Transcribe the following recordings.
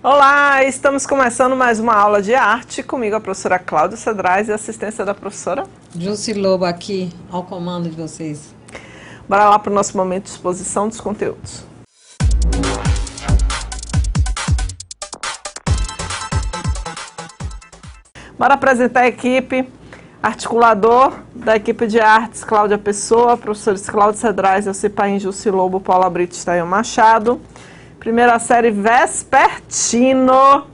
Olá, estamos começando mais uma aula de arte comigo, a professora Cláudia Cedrais e a assistência da professora Jussi Lobo aqui, ao comando de vocês. Bora lá para o nosso momento de exposição dos conteúdos. Bora apresentar a equipe, articulador da equipe de artes, Cláudia Pessoa, professores Cláudia Cedrais, Elci Paim, Jussi Lobo, Paula Brito, Estael Machado. Primeira série Vespertino,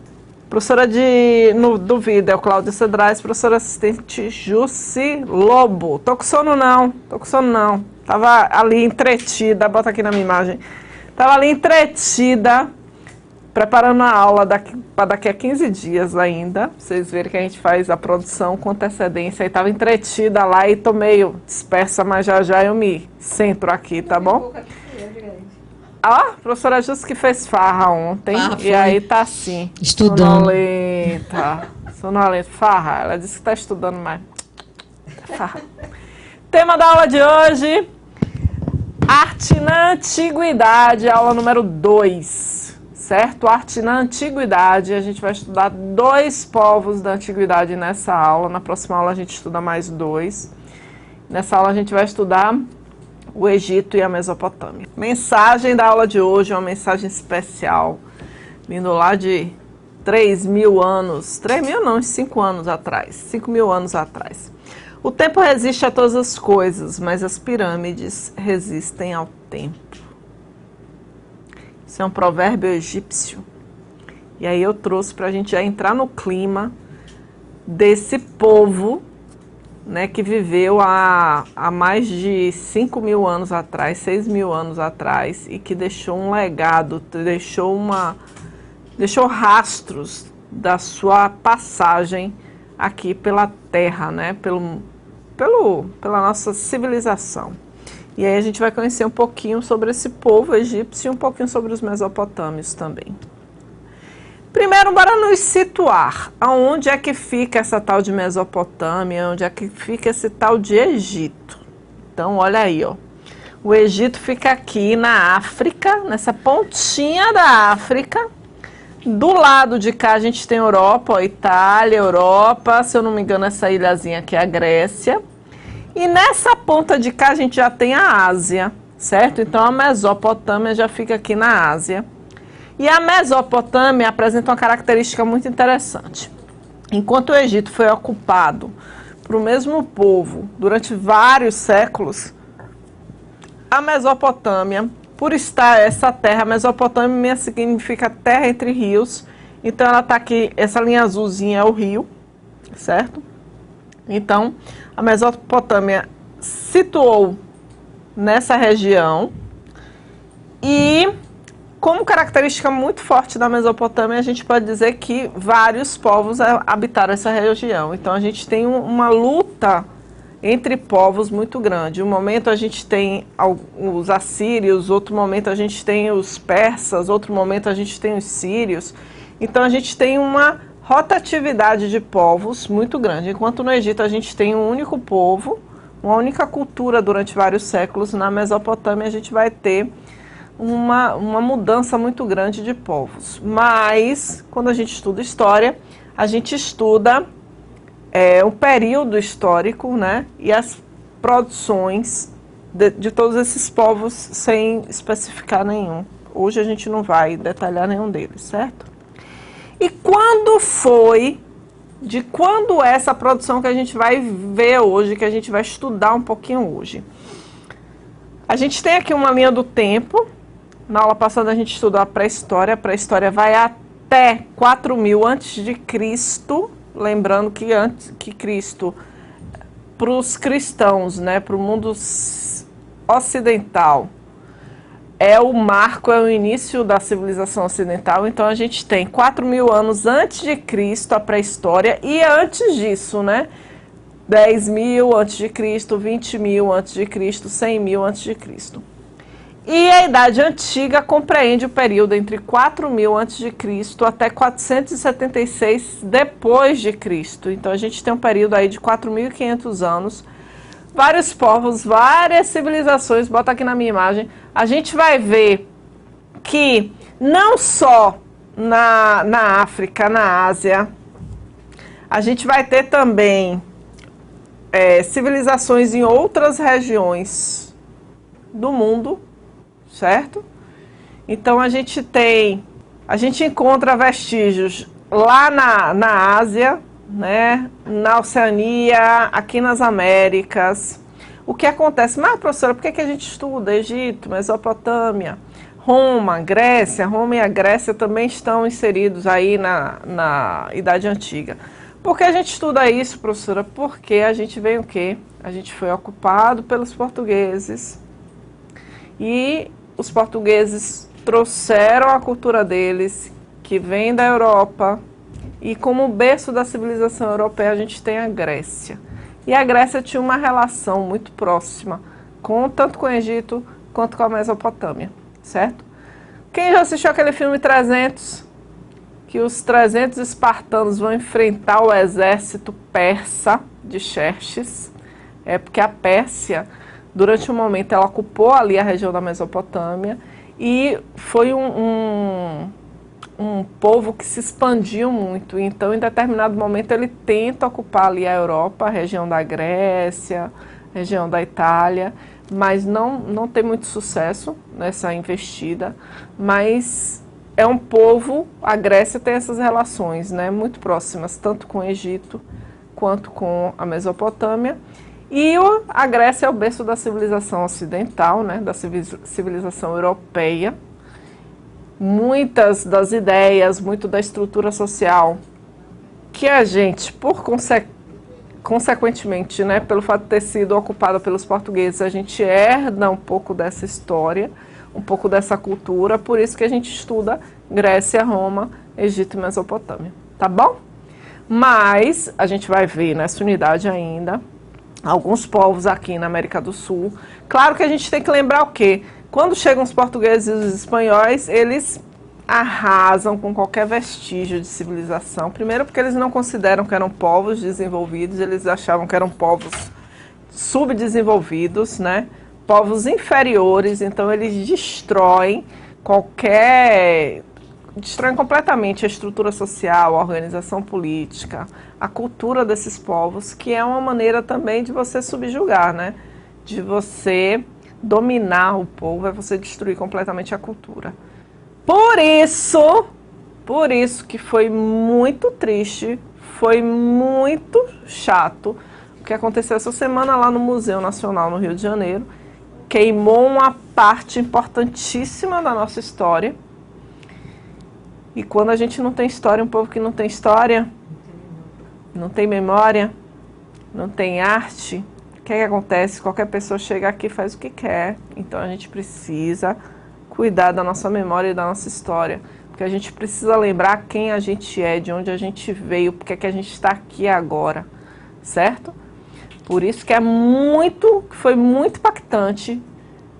professora do vídeo é o Cláudia Cedrais, professora assistente Jussi Lobo. Tô com sono não. Tava ali entretida, bota aqui na minha imagem. Tava ali entretida, preparando a aula para daqui a 15 dias ainda. Vocês verem que a gente faz a produção com antecedência. E tava entretida lá e tô meio dispersa, mas já eu me centro aqui, tá bom? A professora Jussi que fez farra ontem, e aí tá assim, estudando. Sonolenta, farra, ela disse que tá estudando mais. Farra. Tema da aula de hoje, arte na antiguidade, aula número 2, certo? Arte na antiguidade, a gente vai estudar 2 povos da antiguidade nessa aula, na próxima aula a gente estuda mais 2. Nessa aula a gente vai estudar o Egito e a Mesopotâmia. Mensagem da aula de hoje é uma mensagem especial, vindo lá de 3.000 anos, 3.000 não, 5 anos atrás, 5.000 anos atrás. O tempo resiste a todas as coisas, mas as pirâmides resistem ao tempo. Isso é um provérbio egípcio. E aí eu trouxe para a gente já entrar no clima desse povo, né, que viveu há mais de 5.000 anos atrás, 6.000 anos atrás, e que deixou um legado, deixou rastros da sua passagem aqui pela Terra, né, pela nossa civilização. E aí a gente vai conhecer um pouquinho sobre esse povo egípcio e um pouquinho sobre os mesopotâmios também. Primeiro, bora nos situar. Aonde é que fica essa tal de Mesopotâmia? Onde é que fica esse tal de Egito? Então, olha aí, ó. O Egito fica aqui na África, nessa pontinha da África. Do lado de cá a gente tem Europa, ó, Itália, Europa. Se eu não me engano, essa ilhazinha aqui é a Grécia. E nessa ponta de cá a gente já tem a Ásia, certo? Então, a Mesopotâmia já fica aqui na Ásia. E a Mesopotâmia apresenta uma característica muito interessante. Enquanto o Egito foi ocupado por o mesmo povo durante vários séculos, a Mesopotâmia, por estar essa terra, a Mesopotâmia significa terra entre rios, então ela está aqui, essa linha azulzinha é o rio, certo? Então, a Mesopotâmia situou nessa região e como característica muito forte da Mesopotâmia, a gente pode dizer que vários povos habitaram essa região. Então, a gente tem uma luta entre povos muito grande. Um momento a gente tem os assírios, outro momento a gente tem os persas, outro momento a gente tem os sírios. Então, a gente tem uma rotatividade de povos muito grande. Enquanto no Egito a gente tem um único povo, uma única cultura durante vários séculos, na Mesopotâmia a gente vai ter uma mudança muito grande de povos. Mas, quando a gente estuda história, a gente estuda o período histórico, né, e as produções de todos esses povos sem especificar nenhum. Hoje a gente não vai detalhar nenhum deles, certo? E quando é essa produção que a gente vai ver hoje, que a gente vai estudar um pouquinho hoje? A gente tem aqui uma linha do tempo. Na aula passada a gente estudou a pré-história. A pré-história vai até 4.000 a.C., lembrando que Cristo, para os cristãos, né, para o mundo ocidental, é o marco, é o início da civilização ocidental. Então a gente tem 4.000 anos antes de Cristo, a pré-história, e antes disso, né, 10.000 antes de Cristo, 20.000 antes de Cristo, 100.000 antes de Cristo. E a Idade Antiga compreende o período entre 4.000 a.C. até 476 depois de Cristo. Então a gente tem um período aí de 4.500 anos, vários povos, várias civilizações. Bota aqui na minha imagem. A gente vai ver que não só na África, na Ásia. A gente vai ter também civilizações em outras regiões do mundo, certo? Então a gente encontra vestígios lá na Ásia, né, na Oceania, aqui nas Américas. O que acontece? Mas, professora, por que a gente estuda Egito, Mesopotâmia, Roma, Grécia? Roma e a Grécia também estão inseridos aí na Idade Antiga. Por que a gente estuda isso, professora? Porque a gente veio o quê? A gente foi ocupado pelos portugueses e os portugueses trouxeram a cultura deles, que vem da Europa, e como berço da civilização europeia a gente tem a Grécia. E a Grécia tinha uma relação muito próxima, tanto com o Egito quanto com a Mesopotâmia, certo? Quem já assistiu aquele filme 300? Que os 300 espartanos vão enfrentar o exército persa de Xerxes. Porque a Pérsia, durante um momento, ela ocupou ali a região da Mesopotâmia e foi um povo que se expandiu muito. Então, em determinado momento, ele tenta ocupar ali a Europa, a região da Grécia, a região da Itália, mas não tem muito sucesso nessa investida. Mas é um povo, a Grécia tem essas relações, né, muito próximas, tanto com o Egito quanto com a Mesopotâmia. E a Grécia é o berço da civilização ocidental, né, da civilização europeia. Muitas das ideias, muito da estrutura social que a gente, consequentemente, né, pelo fato de ter sido ocupada pelos portugueses, a gente herda um pouco dessa história, um pouco dessa cultura, por isso que a gente estuda Grécia, Roma, Egito e Mesopotâmia, tá bom? Mas a gente vai ver nessa unidade ainda alguns povos aqui na América do Sul. Claro que a gente tem que lembrar o quê? Quando chegam os portugueses e os espanhóis, eles arrasam com qualquer vestígio de civilização. Primeiro porque eles não consideram que eram povos desenvolvidos, eles achavam que eram povos subdesenvolvidos, né? Povos inferiores, então eles destroem completamente a estrutura social, a organização política, a cultura desses povos, que é uma maneira também de você subjugar, né? De você dominar o povo, é você destruir completamente a cultura. Por isso que foi muito triste, foi muito chato o que aconteceu essa semana lá no Museu Nacional no Rio de Janeiro. Queimou uma parte importantíssima da nossa história. E quando a gente não tem história, um povo que não tem história, não tem memória, não tem arte, o que acontece? Qualquer pessoa chega aqui e faz o que quer. Então a gente precisa cuidar da nossa memória e da nossa história. Porque a gente precisa lembrar quem a gente é, de onde a gente veio, porque é que a gente está aqui agora, certo? Por isso que foi muito impactante,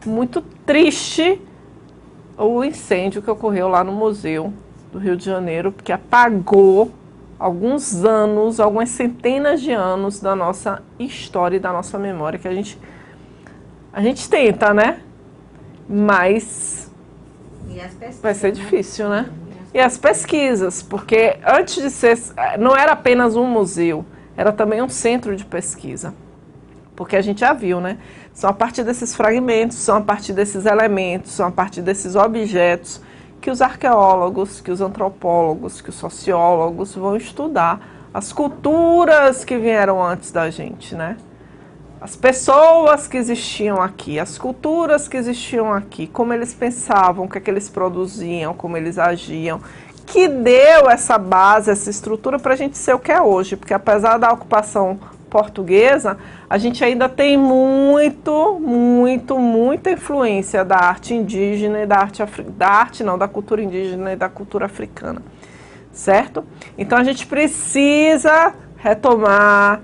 muito triste o incêndio que ocorreu lá no Museu do Rio de Janeiro, porque apagou alguns anos, algumas centenas de anos da nossa história e da nossa memória, que a gente tenta, né? Mas vai ser difícil, né? E as pesquisas, porque antes de ser, não era apenas um museu, era também um centro de pesquisa. Porque a gente já viu, né? São a partir desses fragmentos, são a partir desses elementos, são a partir desses objetos que os arqueólogos, que os antropólogos, que os sociólogos vão estudar as culturas que vieram antes da gente, né? As pessoas que existiam aqui, as culturas que existiam aqui, como eles pensavam, o que é que eles produziam, como eles agiam, que deu essa base, essa estrutura para a gente ser o que é hoje. Porque apesar da ocupação portuguesa, a gente ainda tem muita influência da arte indígena e da cultura indígena e da cultura africana, certo? Então a gente precisa retomar,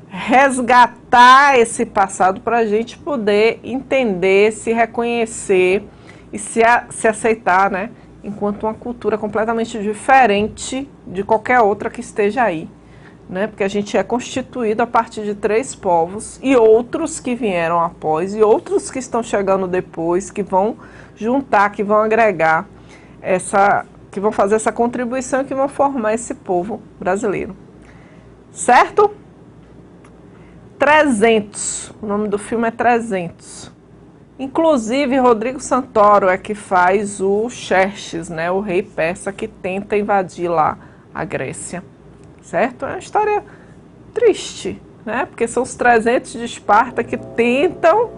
resgatar esse passado para a gente poder entender, se reconhecer e se aceitar, né, enquanto uma cultura completamente diferente de qualquer outra que esteja aí. Né, porque a gente é constituído a partir de 3 povos e outros que vieram após e outros que estão chegando depois, que vão juntar, que vão agregar que vão fazer essa contribuição e que vão formar esse povo brasileiro. Certo? 300. O nome do filme é 300. Inclusive, Rodrigo Santoro é que faz o Xerxes, né, o rei persa que tenta invadir lá a Grécia. Certo? É uma história triste, né? Porque são os 300 de Esparta que tentam,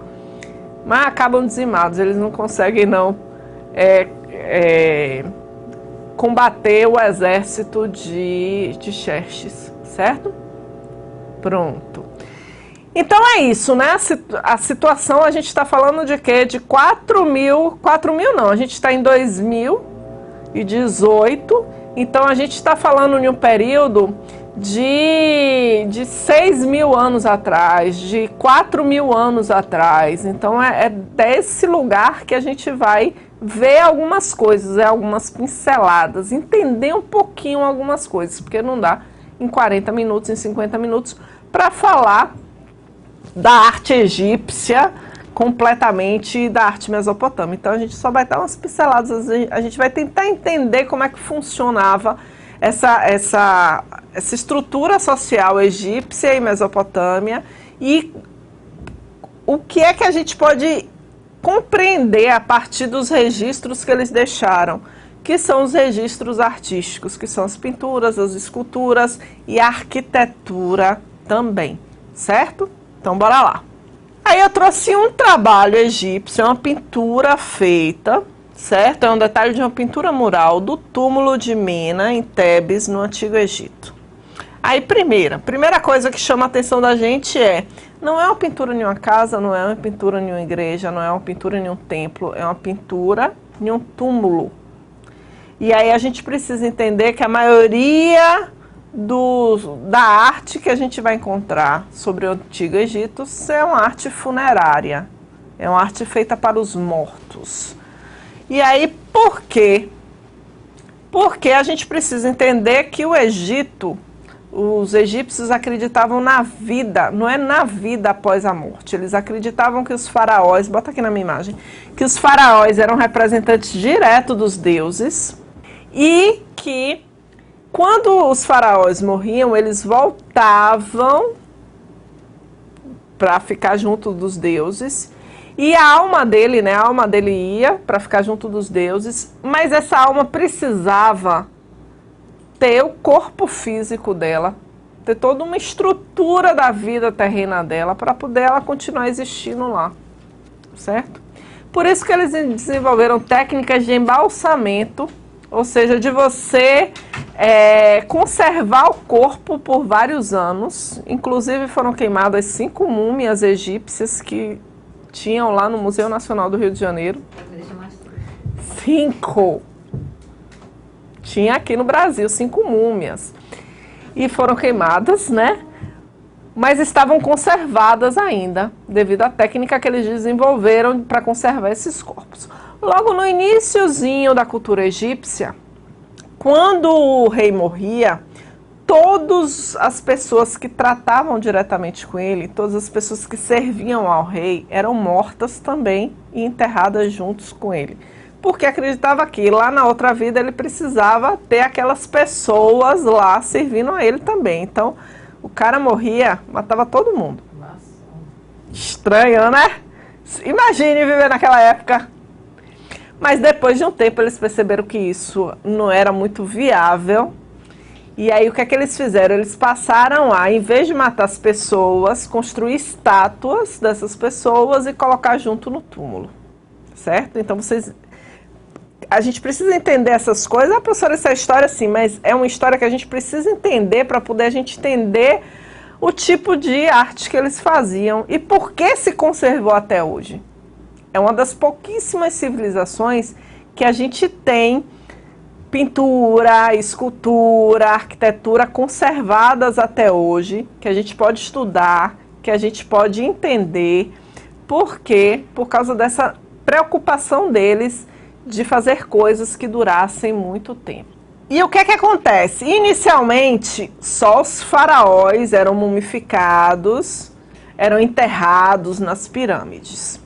mas acabam dizimados. Eles não conseguem não combater o exército de Xerxes, certo? Pronto. Então é isso, né? A situação, a gente está falando de quê? De 4 mil não, a gente está em 2018, então a gente está falando de um período de 6 mil anos atrás, de 4 mil anos atrás. Então é desse lugar que a gente vai ver algumas coisas, algumas pinceladas, entender um pouquinho algumas coisas, porque não dá em 40 minutos, em 50 minutos, para falar da arte egípcia completamente e da arte mesopotâmica. Então a gente só vai dar umas pinceladas, a gente vai tentar entender como é que funcionava essa estrutura social egípcia e Mesopotâmia e o que é que a gente pode compreender a partir dos registros que eles deixaram, que são os registros artísticos, que são as pinturas, as esculturas e a arquitetura também, certo? Então, bora lá. Aí eu trouxe um trabalho egípcio, uma pintura feita, certo? É um detalhe de uma pintura mural do túmulo de Mena, em Tebes, no Antigo Egito. Aí, primeira coisa que chama a atenção da gente não é uma pintura em uma casa, não é uma pintura em uma igreja, não é uma pintura em um templo, é uma pintura em um túmulo. E aí a gente precisa entender que a maioria da arte que a gente vai encontrar sobre o Antigo Egito é uma arte funerária, é uma arte feita para os mortos. E aí, por quê? Porque a gente precisa entender que o Egito, os egípcios acreditavam na vida, não é na vida após a morte. Eles acreditavam que os faraós, bota aqui na minha imagem, que os faraós eram representantes diretos dos deuses e que quando os faraós morriam, eles voltavam para ficar junto dos deuses. E a alma dele, né, a alma dele ia para ficar junto dos deuses, mas essa alma precisava ter o corpo físico dela, ter toda uma estrutura da vida terrena dela para poder ela continuar existindo lá, certo? Por isso que eles desenvolveram técnicas de embalsamento, ou seja, de você conservar o corpo por vários anos. Inclusive foram queimadas 5 múmias egípcias que tinham lá no Museu Nacional do Rio de Janeiro. 5! Tinha aqui no Brasil 5 múmias. E foram queimadas, né? Mas estavam conservadas ainda, devido à técnica que eles desenvolveram para conservar esses corpos. Logo no iniciozinho da cultura egípcia, quando o rei morria, todas as pessoas que tratavam diretamente com ele, todas as pessoas que serviam ao rei, eram mortas também e enterradas juntos com ele. Porque acreditava que lá na outra vida ele precisava ter aquelas pessoas lá servindo a ele também. Então, o cara morria, matava todo mundo. Estranho, né? Imagine viver naquela época. Mas depois de um tempo eles perceberam que isso não era muito viável. E aí o que é que eles fizeram? Eles passaram a, em vez de matar as pessoas, construir estátuas dessas pessoas e colocar junto no túmulo. Certo? Então a gente precisa entender essas coisas. Ah, professora, essa história sim, mas é uma história que a gente precisa entender para poder a gente entender o tipo de arte que eles faziam e por que se conservou até hoje. É uma das pouquíssimas civilizações que a gente tem pintura, escultura, arquitetura conservadas até hoje, que a gente pode estudar, que a gente pode entender. Por quê? Por causa dessa preocupação deles de fazer coisas que durassem muito tempo. E o que é que acontece? Inicialmente, só os faraós eram mumificados, eram enterrados nas pirâmides.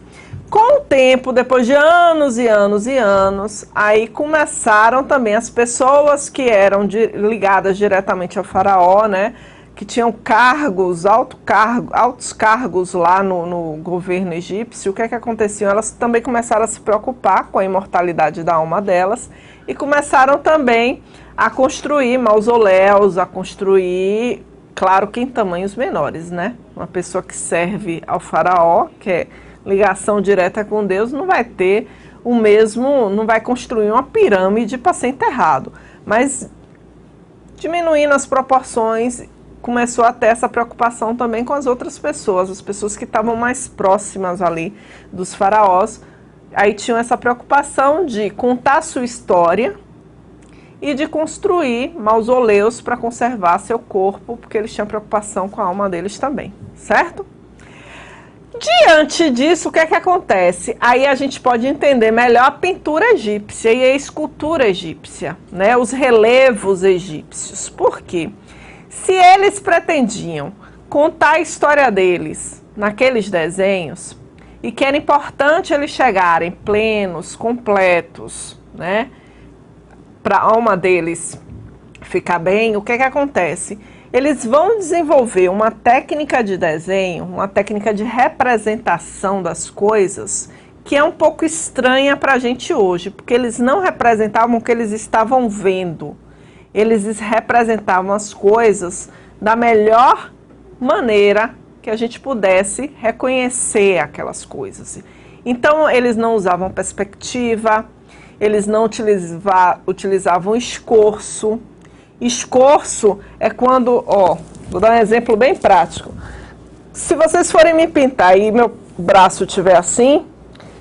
Com o tempo, depois de anos e anos e anos, aí começaram também as pessoas que eram ligadas diretamente ao faraó, né? Que tinham cargos, altos cargos lá no governo egípcio. O que é que acontecia? Elas também começaram a se preocupar com a imortalidade da alma delas e começaram também a construir mausoléus, a construir, claro que em tamanhos menores, né? Uma pessoa que serve ao faraó, que é ligação direta com Deus, não vai ter o mesmo, não vai construir uma pirâmide para ser enterrado. Mas diminuindo as proporções, começou a ter essa preocupação também com as outras pessoas, as pessoas que estavam mais próximas ali dos faraós. Aí tinham essa preocupação de contar a sua história e de construir mausoléus para conservar seu corpo, porque eles tinham preocupação com a alma deles também, certo? Diante disso, o que é que acontece? Aí a gente pode entender melhor a pintura egípcia e a escultura egípcia, né? Os relevos egípcios. Por quê? Se eles pretendiam contar a história deles naqueles desenhos, e que era importante eles chegarem plenos, completos, né? Para a alma deles ficar bem, o que é que acontece? Eles vão desenvolver uma técnica de desenho, uma técnica de representação das coisas, que é um pouco estranha para a gente hoje, porque eles não representavam o que eles estavam vendo. Eles representavam as coisas da melhor maneira que a gente pudesse reconhecer aquelas coisas. Então, eles não usavam perspectiva, eles não utilizavam escorço. Escorço é quando, ó, vou dar um exemplo bem prático. Se vocês forem me pintar e meu braço estiver assim,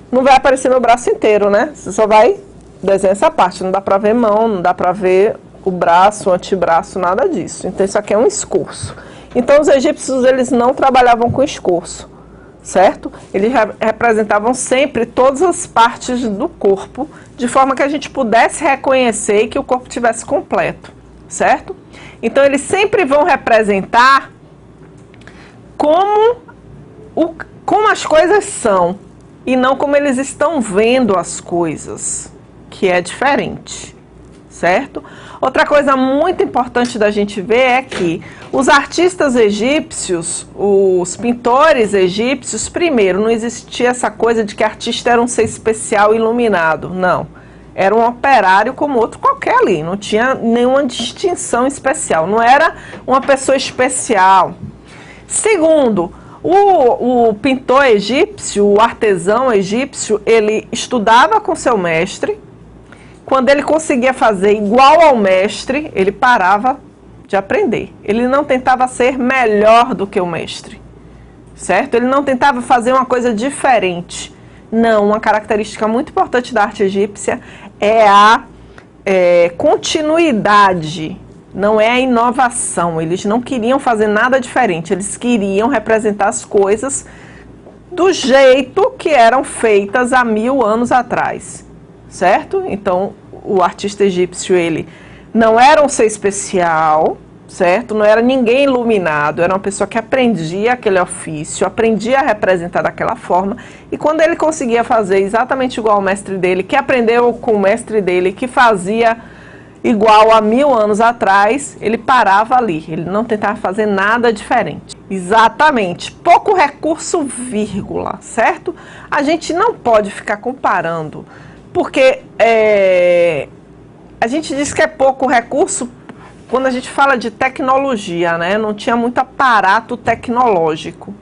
não vai aparecer meu braço inteiro, né? Você só vai desenhar essa parte, não dá pra ver mão, não dá pra ver o braço, o antebraço, nada disso. Então isso aqui é um escorço. Então os egípcios, eles não trabalhavam com escorço, certo? Eles representavam sempre todas as partes do corpo, de forma que a gente pudesse reconhecer e que o corpo tivesse completo, certo? Então eles sempre vão representar como as coisas são e não como eles estão vendo as coisas, que é diferente, certo? Outra coisa muito importante da gente ver é que os artistas egípcios, os pintores egípcios, primeiro, não existia essa coisa de que artista era um ser especial iluminado, não. Era um operário como outro qualquer ali, não tinha nenhuma distinção especial, não era uma pessoa especial. Segundo, o pintor egípcio, o artesão egípcio, ele estudava com seu mestre. Quando ele conseguia fazer igual ao mestre, ele parava de aprender. Ele não tentava ser melhor do que o mestre, certo? Ele não tentava fazer uma coisa diferente. Não, uma característica muito importante da arte egípcia é a continuidade, não é a inovação. Eles não queriam fazer nada diferente, eles queriam representar as coisas do jeito que eram feitas há 1000 anos atrás, certo? Então, o artista egípcio, ele não era um ser especial, certo? Não era ninguém iluminado, era uma pessoa que aprendia aquele ofício, aprendia a representar daquela forma, e quando ele conseguia fazer exatamente igual ao mestre dele, que aprendeu com o mestre dele, que fazia igual a 1000 anos atrás, ele parava ali, ele não tentava fazer nada diferente. Exatamente, pouco recurso, vírgula, certo? A gente não pode ficar comparando, porque a gente diz que é pouco recurso quando a gente fala de tecnologia, né? Não tinha muito aparato tecnológico.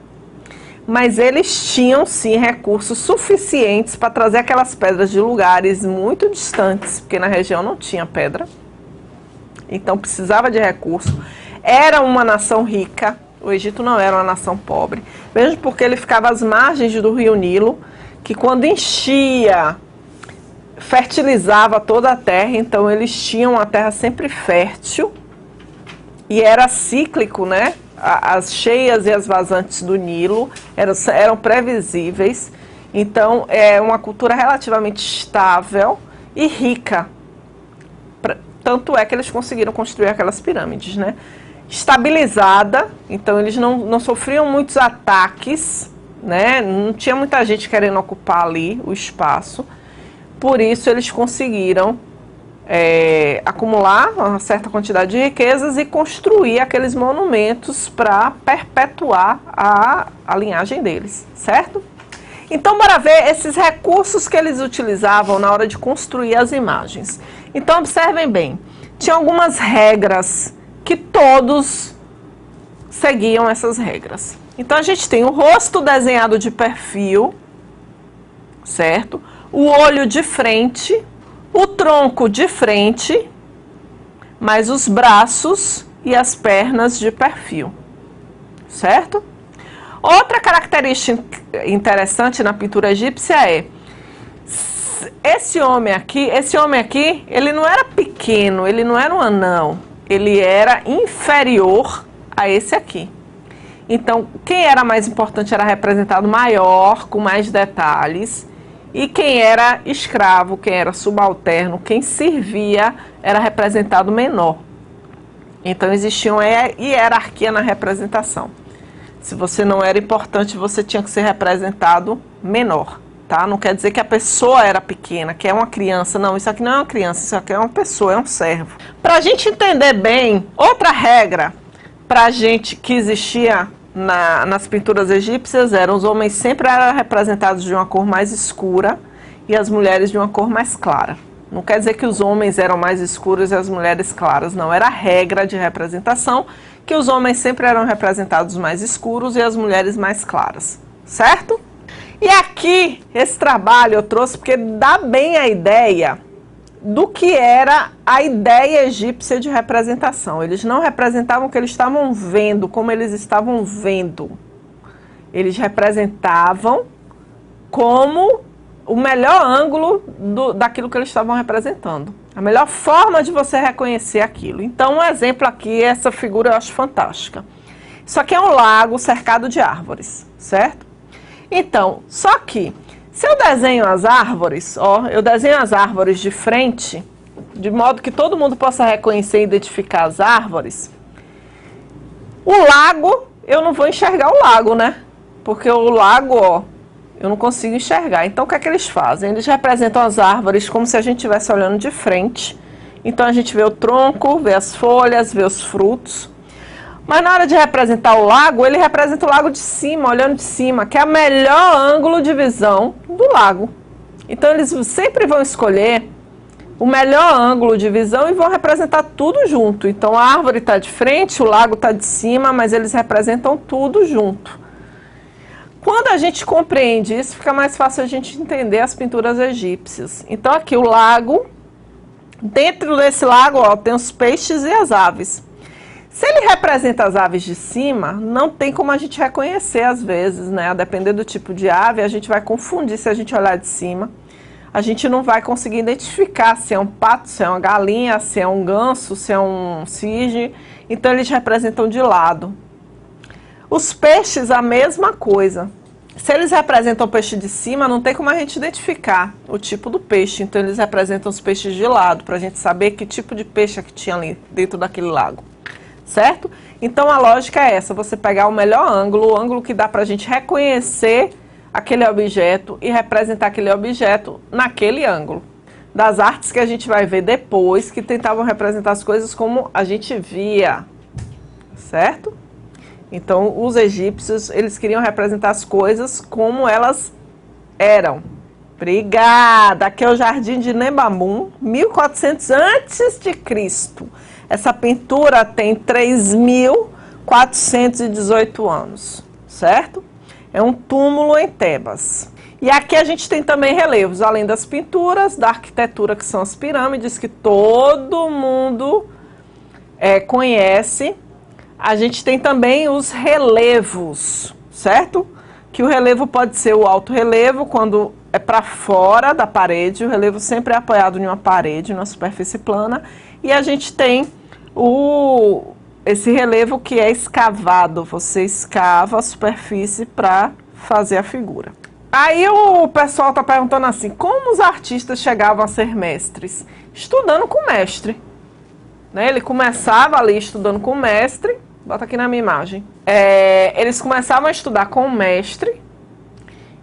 Mas eles tinham, sim, recursos suficientes para trazer aquelas pedras de lugares muito distantes, porque na região não tinha pedra. Então precisava de recurso. Era uma nação rica, o Egito não era uma nação pobre. Mesmo porque ele ficava às margens do rio Nilo, que quando enchia, fertilizava toda a terra, então eles tinham a terra sempre fértil e era cíclico, né? As cheias e as vazantes do Nilo eram previsíveis, então é uma cultura relativamente estável e rica. Tanto é que eles conseguiram construir aquelas pirâmides, né? Estabilizada, então eles não sofriam muitos ataques, né? Não tinha muita gente querendo ocupar ali o espaço. Por isso eles conseguiram acumular uma certa quantidade de riquezas e construir aqueles monumentos para perpetuar a linhagem deles, certo? Então, bora ver esses recursos que eles utilizavam na hora de construir as imagens. Então, observem bem, tinha algumas regras que todos seguiam essas regras. Então, a gente tem o rosto desenhado de perfil, certo? O olho de frente, o tronco de frente, mais os braços e as pernas de perfil, certo? Outra característica interessante na pintura egípcia é esse homem aqui, ele não era pequeno, ele não era um anão, ele era inferior a esse aqui. Então, quem era mais importante era representado maior, com mais detalhes, e quem era escravo, quem era subalterno, quem servia, era representado menor. Então, existia uma hierarquia na representação. Se você não era importante, você tinha que ser representado menor, tá? Não quer dizer que a pessoa era pequena, que é uma criança. Não, isso aqui não é uma criança, isso aqui é uma pessoa, é um servo. Para a gente entender bem, outra regra para a gente que existia nas pinturas egípcias era: os homens sempre eram representados de uma cor mais escura e as mulheres de uma cor mais clara. Não quer dizer que os homens eram mais escuros e as mulheres claras, não. Era a regra de representação que os homens sempre eram representados mais escuros e as mulheres mais claras, certo? E aqui, esse trabalho eu trouxe porque dá bem a ideia do que era a ideia egípcia de representação. Eles não representavam o que eles estavam vendo, como eles estavam vendo. Eles representavam como o melhor ângulo daquilo que eles estavam representando. A melhor forma de você reconhecer aquilo. Então, um exemplo aqui, essa figura eu acho fantástica. Isso aqui é um lago cercado de árvores, certo? Então, só que, se eu desenho as árvores, ó, eu desenho as árvores de frente, de modo que todo mundo possa reconhecer e identificar as árvores, o lago, eu não vou enxergar o lago, né? Porque o lago, ó, eu não consigo enxergar. Então, o que é que eles fazem? Eles representam as árvores como se a gente estivesse olhando de frente. Então, a gente vê o tronco, vê as folhas, vê os frutos. Mas na hora de representar o lago, ele representa o lago de cima, olhando de cima, que é o melhor ângulo de visão do lago. Então, eles sempre vão escolher o melhor ângulo de visão e vão representar tudo junto. Então, a árvore está de frente, o lago está de cima, mas eles representam tudo junto. Quando a gente compreende isso, fica mais fácil a gente entender as pinturas egípcias. Então, aqui o lago, dentro desse lago, ó, tem os peixes e as aves. Se ele representa as aves de cima, não tem como a gente reconhecer às vezes, né? A depender do tipo de ave, a gente vai confundir se a gente olhar de cima. A gente não vai conseguir identificar se é um pato, se é uma galinha, se é um ganso, se é um cisne. Então, eles representam de lado. Os peixes, a mesma coisa. Se eles representam o peixe de cima, não tem como a gente identificar o tipo do peixe. Então, eles representam os peixes de lado, para a gente saber que tipo de peixe é que tinha ali dentro daquele lago. Certo? Então, a lógica é essa, você pegar o melhor ângulo, o ângulo que dá para a gente reconhecer aquele objeto e representar aquele objeto naquele ângulo. Das artes que a gente vai ver depois, que tentavam representar as coisas como a gente via, certo? Então, os egípcios, eles queriam representar as coisas como elas eram. Obrigada! Aqui é o Jardim de Nebamum, 1400 a.C. Essa pintura tem 3.418 anos, certo? É um túmulo em Tebas. E aqui a gente tem também relevos, além das pinturas, da arquitetura, que são as pirâmides, que todo mundo conhece. A gente tem também os relevos, certo? Que o relevo pode ser o alto relevo, quando é para fora da parede, o relevo sempre é apoiado em uma parede, numa superfície plana. E a gente tem esse relevo que é escavado, você escava a superfície para fazer a figura. Aí o pessoal está perguntando assim, como os artistas chegavam a ser mestres? Estudando com o mestre. Né? Ele começava ali estudando com o mestre, bota aqui na minha imagem. Eles começavam a estudar com o mestre,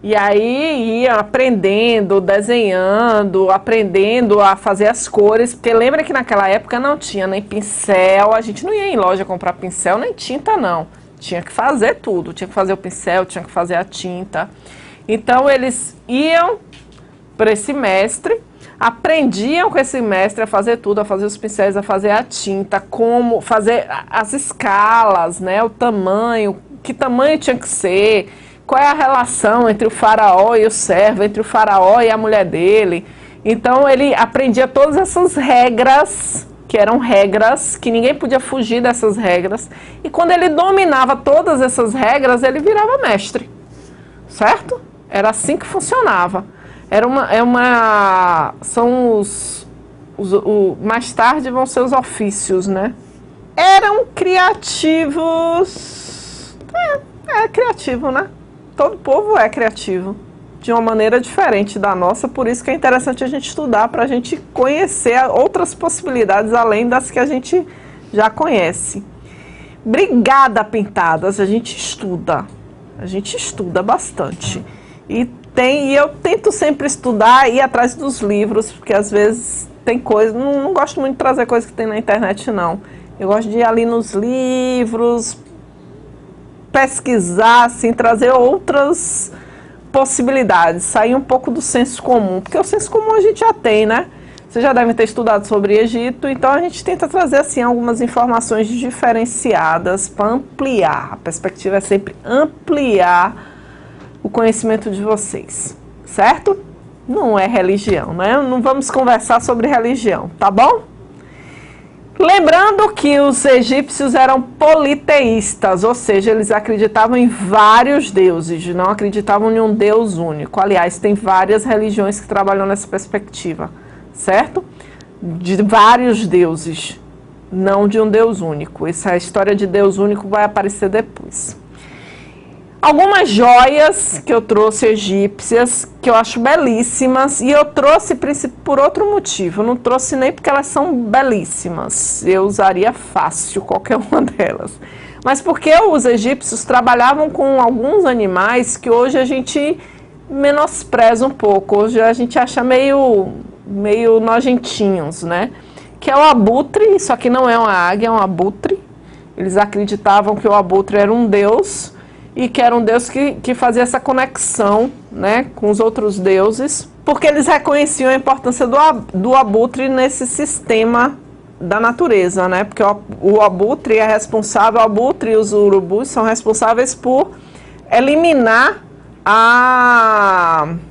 E aí ia aprendendo, desenhando, aprendendo a fazer as cores, porque lembra que naquela época não tinha nem pincel, a gente não ia em loja comprar pincel nem tinta não, tinha que fazer tudo, tinha que fazer o pincel, tinha que fazer a tinta. Então eles iam para esse mestre, aprendiam com esse mestre a fazer tudo, a fazer os pincéis, a fazer a tinta, como fazer as escalas, né, o tamanho, que tamanho tinha que ser, qual é a relação entre o faraó e o servo, entre o faraó e a mulher dele. Então ele aprendia todas essas regras, que eram regras, que ninguém podia fugir dessas regras. E quando ele dominava todas essas regras, ele virava mestre, certo? Era assim que funcionava. Mais tarde vão ser os ofícios, né? Eram criativos. É criativo, né? Todo povo é criativo, de uma maneira diferente da nossa, por isso que é interessante a gente estudar, para a gente conhecer outras possibilidades além das que a gente já conhece. Brigada Pintadas, a gente estuda bastante. E eu tento sempre estudar e ir atrás dos livros, porque às vezes tem coisa, não gosto muito de trazer coisa que tem na internet não. Eu gosto de ir ali nos livros, pesquisar, assim, trazer outras possibilidades, sair um pouco do senso comum, porque o senso comum a gente já tem, né? Vocês já devem ter estudado sobre Egito, então a gente tenta trazer, assim, algumas informações diferenciadas para ampliar. A perspectiva é sempre ampliar o conhecimento de vocês, certo? Não é religião, né? Não vamos conversar sobre religião, tá bom? Lembrando que os egípcios eram politeístas, ou seja, eles acreditavam em vários deuses, não acreditavam em um deus único. Aliás, tem várias religiões que trabalham nessa perspectiva, certo? De vários deuses, não de um deus único. Essa história de deus único vai aparecer depois. Algumas joias que eu trouxe egípcias, que eu acho belíssimas, e eu trouxe por outro motivo, eu não trouxe nem porque elas são belíssimas, eu usaria fácil qualquer uma delas, mas porque os egípcios trabalhavam com alguns animais que hoje a gente menospreza um pouco, hoje a gente acha meio nojentinhos, né? Que é o abutre, isso aqui não é uma águia, é um abutre. Eles acreditavam que o abutre era um deus, e que era um deus que fazia essa conexão, né, com os outros deuses, porque eles reconheciam a importância do abutre nesse sistema da natureza, né, porque o abutre é responsável, o abutre e os urubus são responsáveis por eliminar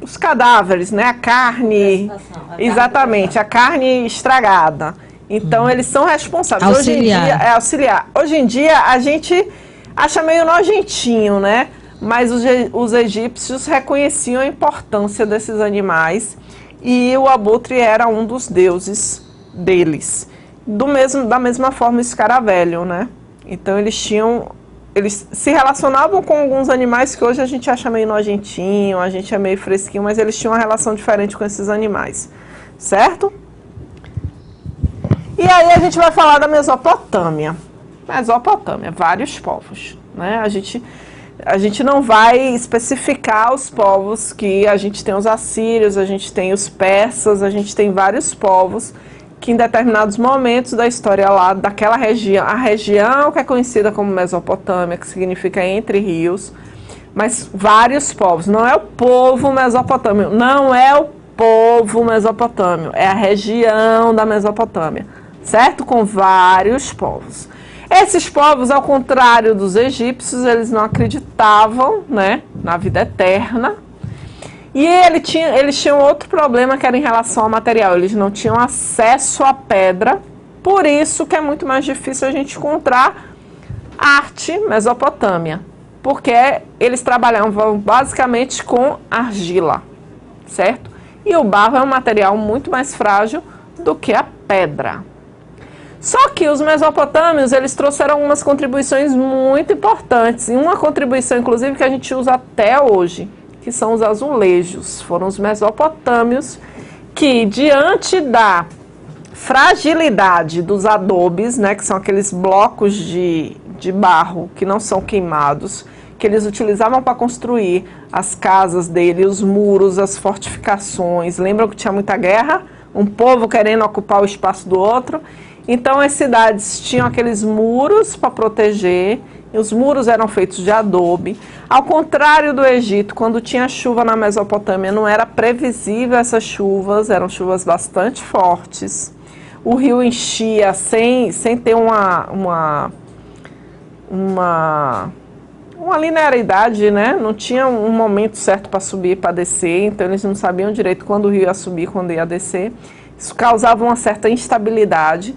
os cadáveres, né, a carne, exatamente, a carne estragada. Então eles são responsáveis. Auxiliar. Auxiliar. Hoje em dia a gente acha meio nojentinho, né? Mas os egípcios reconheciam a importância desses animais e o abutre era um dos deuses deles. Da mesma forma o escaravelho, né? Então eles se relacionavam com alguns animais que hoje a gente acha meio nojentinho, a gente é meio fresquinho, mas eles tinham uma relação diferente com esses animais, certo? E aí a gente vai falar da Mesopotâmia. Mesopotâmia, vários povos, né? A gente não vai especificar os povos que a gente tem os assírios, a gente tem os persas, a gente tem vários povos que em determinados momentos da história lá daquela região, a região que é conhecida como Mesopotâmia, que significa entre rios, mas vários povos, não é o povo mesopotâmio, não é o povo mesopotâmio, é a região da Mesopotâmia, certo? Com vários povos. Esses povos, ao contrário dos egípcios, eles não acreditavam, né, na vida eterna. E eles tinham outro problema que era em relação ao material. Eles não tinham acesso à pedra, por isso que é muito mais difícil a gente encontrar arte Mesopotâmia. Porque eles trabalhavam basicamente com argila, certo? E o barro é um material muito mais frágil do que a pedra. Só que os mesopotâmios, eles trouxeram algumas contribuições muito importantes. E uma contribuição, inclusive, que a gente usa até hoje, que são os azulejos. Foram os mesopotâmios que, diante da fragilidade dos adobes, né, que são aqueles blocos de barro que não são queimados, que eles utilizavam para construir as casas dele, os muros, as fortificações. Lembram que tinha muita guerra? Um povo querendo ocupar o espaço do outro. Então as cidades tinham aqueles muros para proteger, e os muros eram feitos de adobe. Ao contrário do Egito, quando tinha chuva na Mesopotâmia, não era previsível essas chuvas, eram chuvas bastante fortes. O rio enchia sem ter uma linearidade, né? Não tinha um momento certo para subir e para descer, então eles não sabiam direito quando o rio ia subir, quando ia descer. Isso causava uma certa instabilidade.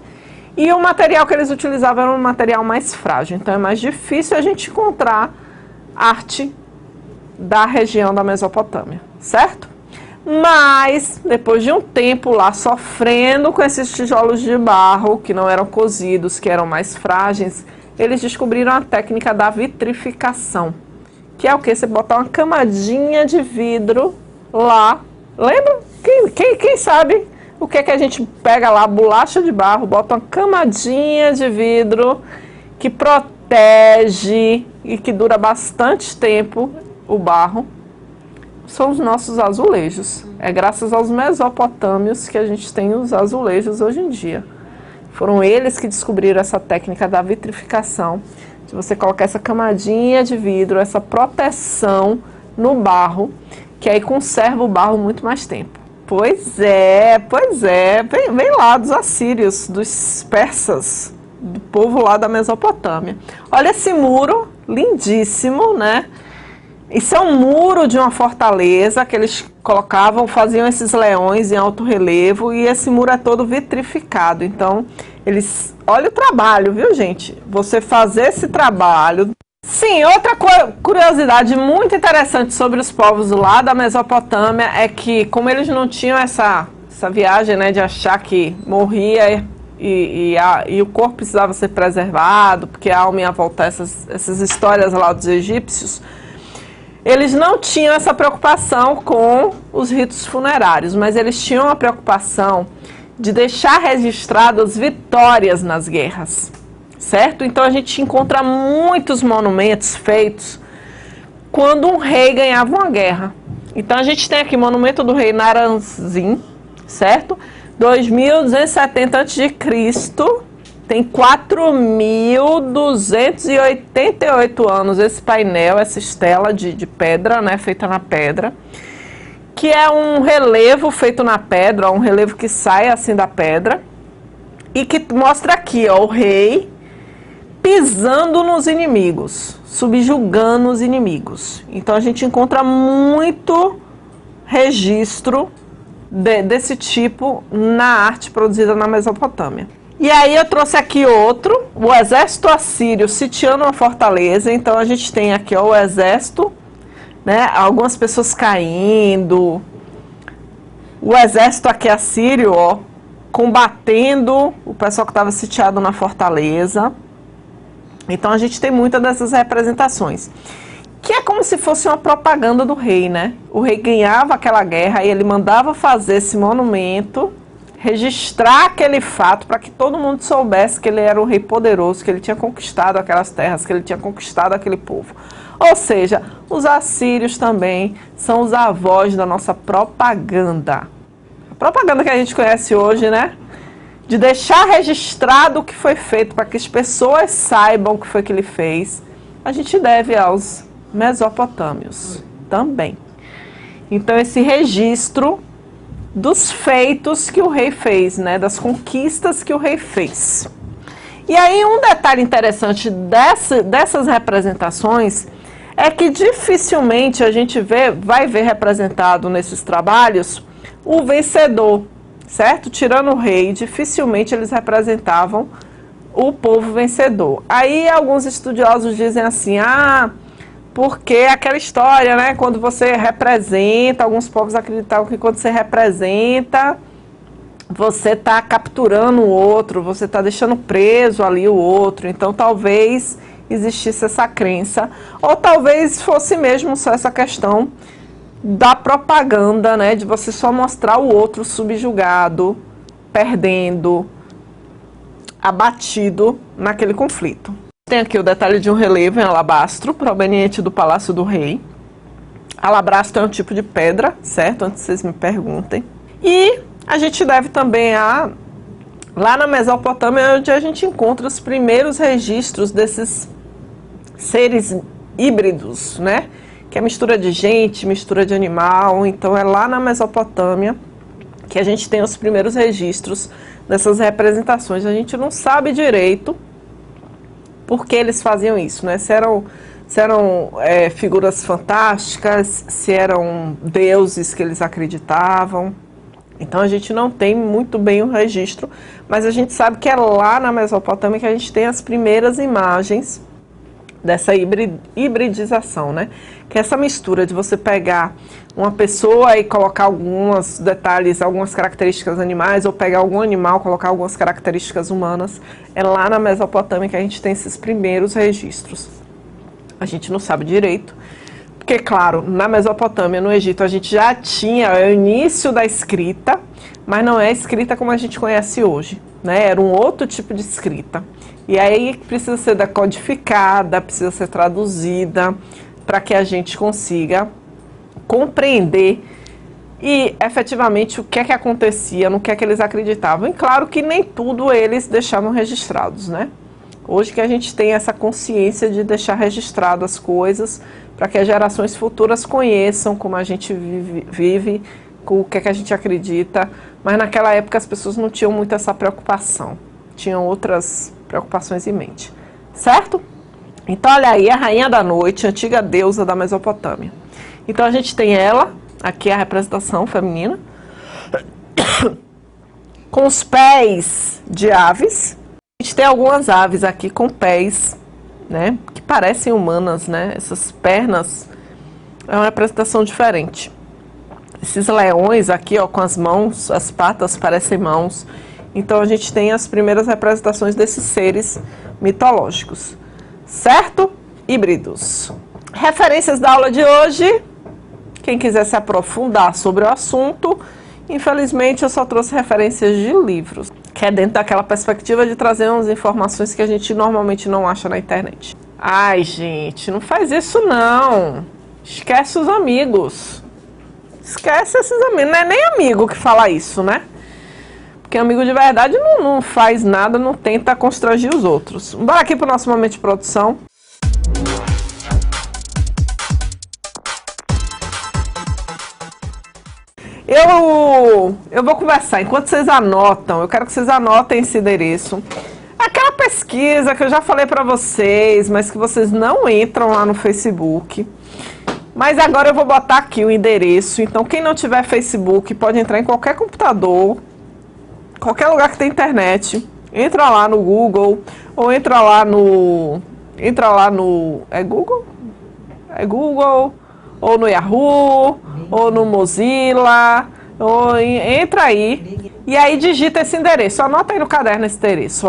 E o material que eles utilizavam era um material mais frágil, então é mais difícil a gente encontrar arte da região da Mesopotâmia, certo? Mas, depois de um tempo lá sofrendo com esses tijolos de barro, que não eram cozidos, que eram mais frágeis, eles descobriram a técnica da vitrificação, que é o que? Você botar uma camadinha de vidro lá, lembra? Quem sabe o que é que a gente pega lá? Bolacha de barro, bota uma camadinha de vidro que protege e que dura bastante tempo o barro. São os nossos azulejos. É graças aos mesopotâmios que a gente tem os azulejos hoje em dia. Foram eles que descobriram essa técnica da vitrificação, de você colocar essa camadinha de vidro, essa proteção no barro, que aí conserva o barro muito mais tempo. Pois é. Vem lá dos assírios, dos persas, do povo lá da Mesopotâmia. Olha esse muro, lindíssimo, né? Isso é um muro de uma fortaleza que eles colocavam, faziam esses leões em alto relevo, e esse muro é todo vitrificado. Então, eles... Olha o trabalho, viu, gente? Você fazer esse trabalho... Sim, outra curiosidade muito interessante sobre os povos lá da Mesopotâmia é que, como eles não tinham essa viagem, né, de achar que morria e o corpo precisava ser preservado, porque a alma ia voltar, essas histórias lá dos egípcios, eles não tinham essa preocupação com os ritos funerários, mas eles tinham a preocupação de deixar registradas vitórias nas guerras. Certo? Então a gente encontra muitos monumentos feitos quando um rei ganhava uma guerra. Então a gente tem aqui o monumento do rei Naram-Sin, certo? 2270 a.C., tem 4.288 anos esse painel, essa estela de pedra, né, feita na pedra, que é um relevo feito na pedra, um relevo que sai assim da pedra, e que mostra aqui, ó, o rei pisando nos inimigos, subjugando os inimigos. Então a gente encontra muito registro desse tipo na arte produzida na Mesopotâmia. E aí eu trouxe aqui outro, o exército assírio sitiando uma fortaleza. Então a gente tem aqui, ó, o exército, né, algumas pessoas caindo. O exército aqui assírio, ó, combatendo o pessoal que estava sitiado na fortaleza. Então a gente tem muitas dessas representações, que é como se fosse uma propaganda do rei, né? O rei ganhava aquela guerra e ele mandava fazer esse monumento, registrar aquele fato para que todo mundo soubesse que ele era um rei poderoso, que ele tinha conquistado aquelas terras, que ele tinha conquistado aquele povo. Ou seja, os assírios também são os avós da nossa propaganda. A propaganda que a gente conhece hoje, né? De deixar registrado o que foi feito para que as pessoas saibam o que foi que ele fez, a gente deve aos mesopotâmios também. Então esse registro dos feitos que o rei fez, né, das conquistas que o rei fez. E aí um detalhe interessante dessas representações é que dificilmente a gente vai ver representado nesses trabalhos o vencedor. Certo? Tirando o rei, dificilmente eles representavam o povo vencedor. Aí alguns estudiosos dizem assim, porque aquela história, né? Quando você representa, alguns povos acreditavam que quando você representa, você está capturando o outro, você está deixando preso ali o outro. Então talvez existisse essa crença, ou talvez fosse mesmo só essa questão da propaganda, né, de você só mostrar o outro subjugado, perdendo, abatido naquele conflito. tem aqui o detalhe de um relevo em alabastro, proveniente do Palácio do Rei. Alabastro é um tipo de pedra, certo? Antes vocês me perguntem. E a gente deve também lá na Mesopotâmia, onde a gente encontra os primeiros registros desses seres híbridos, né? Que é mistura de gente, mistura de animal. Então é lá na Mesopotâmia que a gente tem os primeiros registros dessas representações. A gente não sabe direito por que eles faziam isso, né? Se eram figuras fantásticas, se eram deuses que eles acreditavam. Então a gente não tem muito bem o registro, mas a gente sabe que é lá na Mesopotâmia que a gente tem as primeiras imagens dessa hibridização, né? Que é essa mistura de você pegar uma pessoa e colocar alguns detalhes, algumas características animais, ou pegar algum animal, colocar algumas características humanas. É lá na Mesopotâmia que a gente tem esses primeiros registros. A gente não sabe direito, porque, claro, na Mesopotâmia, no Egito, a gente já tinha o início da escrita, mas não é escrita como a gente conhece hoje, né? Era um outro tipo de escrita. E aí precisa ser decodificada, precisa ser traduzida, para que a gente consiga compreender e efetivamente o que é que acontecia, no que é que eles acreditavam. E claro que nem tudo eles deixavam registrados, né? Hoje que a gente tem essa consciência de deixar registrado as coisas para que as gerações futuras conheçam como a gente vive, com o que é que a gente acredita. Mas naquela época as pessoas não tinham muito essa preocupação, tinham outras preocupações em mente, certo? Então olha aí, a Rainha da Noite, antiga deusa da Mesopotâmia. Então a gente tem ela, aqui a representação feminina, com os pés de aves. A gente tem algumas aves aqui com pés, né, que parecem humanas, né? Essas pernas é uma representação diferente. Esses leões aqui, ó, com as mãos, as patas parecem mãos. Então a gente tem as primeiras representações desses seres mitológicos, certo? Híbridos. Referências da aula de hoje. Quem quiser se aprofundar sobre o assunto, infelizmente eu só trouxe referências de livros, que é dentro daquela perspectiva de trazer umas informações que a gente normalmente não acha na internet. Ai, gente, não faz isso não. Esquece os amigos. Esquece esses amigos. Não é nem amigo que fala isso, né? Porque amigo de verdade não faz nada, não tenta constranger os outros. Bora aqui pro nosso momento de produção. Eu vou conversar, enquanto vocês anotam, eu quero que vocês anotem esse endereço. Aquela pesquisa que eu já falei para vocês, mas que vocês não entram lá no Facebook. Mas agora eu vou botar aqui o endereço, então quem não tiver Facebook pode entrar em qualquer computador, qualquer lugar que tem internet. Entra lá no Google, ou entra lá no... É Google? É Google, ou no Yahoo, ou no Mozilla, ou entra aí e aí digita esse endereço, anota aí no caderno esse endereço,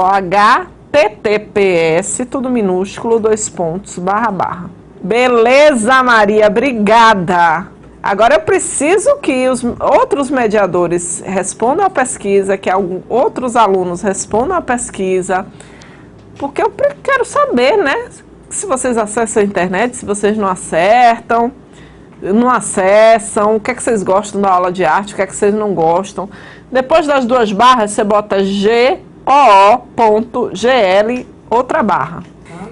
https, tudo minúsculo, // Beleza, Maria, obrigada. Agora eu preciso que os outros mediadores respondam a pesquisa, que outros alunos respondam a pesquisa, porque eu quero saber, né, se vocês acessam a internet, se vocês não acessam, o que é que vocês gostam da aula de arte, o que é que vocês não gostam. Depois das duas barras, você bota GOO.GL, outra barra.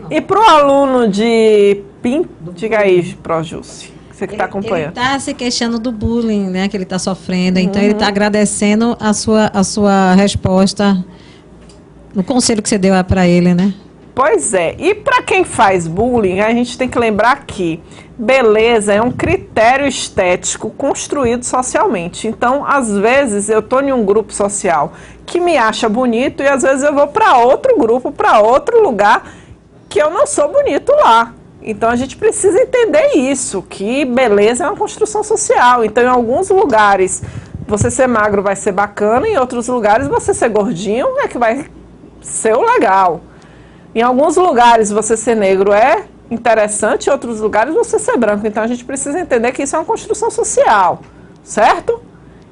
E para o aluno de PIN, diga aí, Projúcia, você que está acompanhando. Ele está se queixando do bullying, né, que ele está sofrendo, então ele está agradecendo a sua resposta no conselho que você deu para ele, né? Pois é, e para quem faz bullying, a gente tem que lembrar que beleza é um critério estético construído socialmente. Então, às vezes, eu estou em um grupo social que me acha bonito e às vezes eu vou para outro grupo, para outro lugar que eu não sou bonito lá. Então, a gente precisa entender isso, que beleza é uma construção social. Então, em alguns lugares, você ser magro vai ser bacana, em outros lugares, você ser gordinho é que vai ser o legal. Em alguns lugares você ser negro é interessante, em outros lugares você ser branco. Então a gente precisa entender que isso é uma construção social, certo?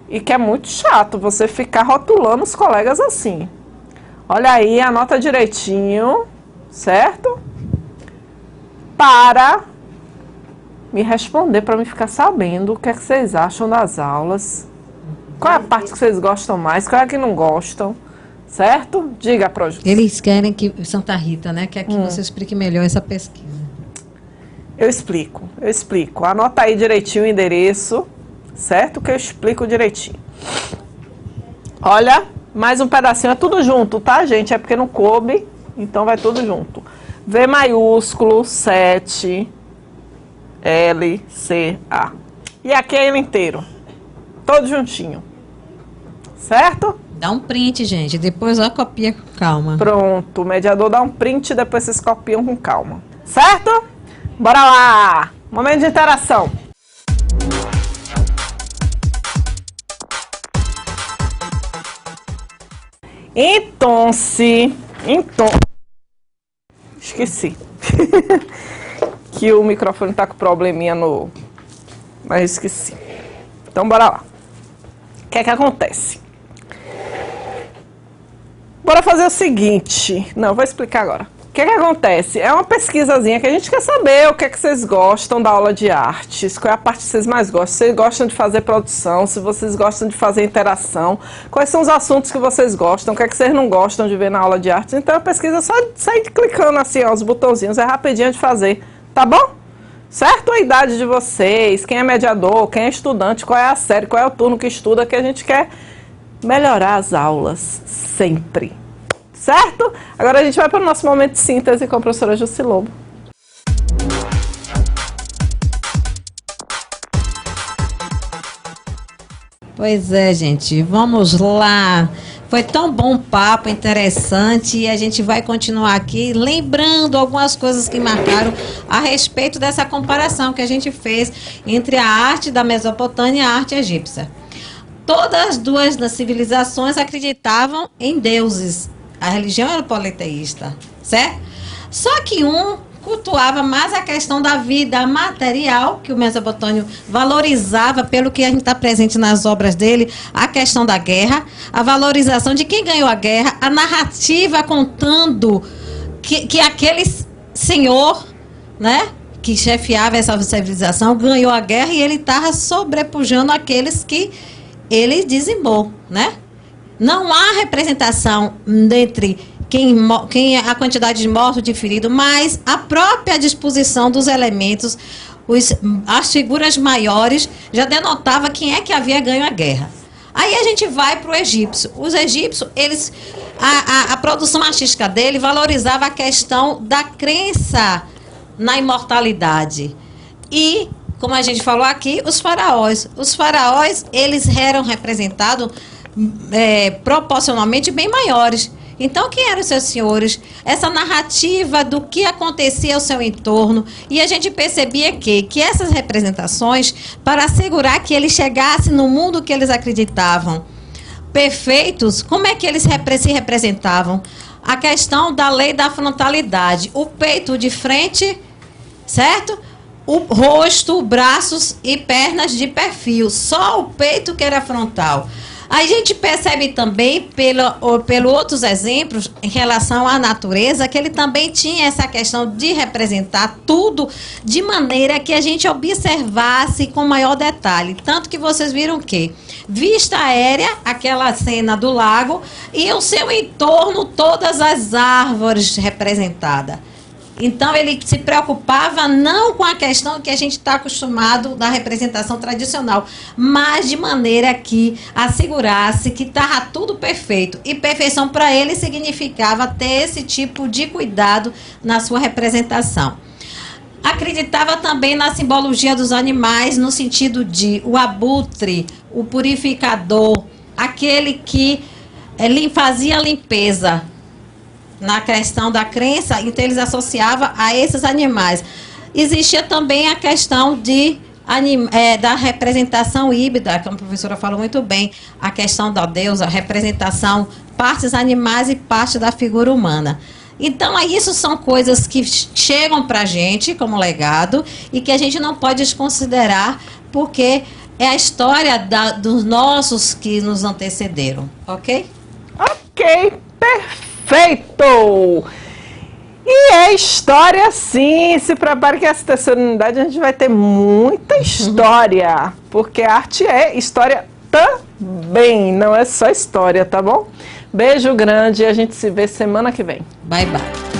E que é muito chato você ficar rotulando os colegas assim. Olha aí, anota direitinho, certo? para me responder, para me ficar sabendo o que é que vocês acham das aulas. Qual é a parte que vocês gostam mais, qual é a que não gostam, certo? Diga, Projus. Eles querem que, Santa Rita, né, que aqui você explique melhor essa pesquisa. Eu explico. Anota aí direitinho o endereço, certo? Que eu explico direitinho. Olha, mais um pedacinho, é tudo junto, tá, gente? É porque não coube, então vai tudo junto. V maiúsculo, 7, L, C, A. E aqui é ele inteiro, todo juntinho. Certo? Dá um print, gente, depois ó, copia com calma. Pronto, o mediador dá um print e depois vocês copiam com calma. Certo? Bora lá! Momento de interação. Então, esqueci. Que o microfone tá com probleminha no... Mas esqueci. Então, bora lá. O que é que acontece? Bora fazer o seguinte. Não, vou explicar agora. O que é que acontece? É uma pesquisazinha que a gente quer saber o que é que vocês gostam da aula de artes, qual é a parte que vocês mais gostam, se vocês gostam de fazer produção, se vocês gostam de fazer interação, quais são os assuntos que vocês gostam, o que é que vocês não gostam de ver na aula de artes. Então a pesquisa é só sair clicando assim, ó, os botãozinhos, é rapidinho de fazer, tá bom? Certo? A idade de vocês, quem é mediador, quem é estudante, qual é a série, qual é o turno que estuda, que a gente quer melhorar as aulas sempre. Certo? Agora a gente vai para o nosso momento de síntese com a professora Jussi Lobo. Pois é, gente, vamos lá. Foi tão bom papo, interessante, e a gente vai continuar aqui lembrando algumas coisas que marcaram a respeito dessa comparação que a gente fez entre a arte da Mesopotâmia e a arte egípcia. Todas as duas das civilizações acreditavam em deuses. A religião era politeísta, certo? Só que um cultuava mais a questão da vida material, que o mesopotâmio valorizava, pelo que a gente está presente nas obras dele, a questão da guerra, a valorização de quem ganhou a guerra, a narrativa contando que aquele senhor, né, que chefiava essa civilização, ganhou a guerra e ele estava sobrepujando aqueles que ele dizimou, né? Não há representação entre quem a quantidade de mortos, de feridos, mas a própria disposição dos elementos, as figuras maiores, já denotava quem é que havia ganho a guerra. Aí a gente vai para o egípcio. Os egípcios, a produção artística dele valorizava a questão da crença na imortalidade. E, como a gente falou aqui, os faraós. Os faraós, eles eram representados proporcionalmente bem maiores. Então, quem eram os seus senhores? Essa narrativa do que acontecia ao seu entorno. E a gente percebia que essas representações, para assegurar que eles chegassem no mundo que eles acreditavam perfeitos, como é que eles se representavam? A questão da lei da frontalidade. O peito de frente, certo? O rosto, braços e pernas de perfil. Só o peito que era frontal. A gente percebe também, pelo outros exemplos, em relação à natureza, que ele também tinha essa questão de representar tudo de maneira que a gente observasse com maior detalhe. Tanto que vocês viram que vista aérea, aquela cena do lago, e o seu entorno, todas as árvores representadas. Então, ele se preocupava não com a questão que a gente está acostumado da representação tradicional, mas de maneira que assegurasse que estava tudo perfeito. E perfeição para ele significava ter esse tipo de cuidado na sua representação. Acreditava também na simbologia dos animais, no sentido de o abutre, o purificador, aquele que fazia a limpeza. Na questão da crença, então eles associavam a esses animais. Existia também a questão da representação híbrida, como a professora falou muito bem, a questão da deusa, a representação, partes animais e parte da figura humana. Então, isso são coisas que chegam para a gente como legado e que a gente não pode desconsiderar, porque é a história dos nossos que nos antecederam, ok? Ok, perfeito! E é história sim, se prepare que essa terceira unidade a gente vai ter muita história, porque arte é história também, não é só história, tá bom? Beijo grande e a gente se vê semana que vem. Bye, bye.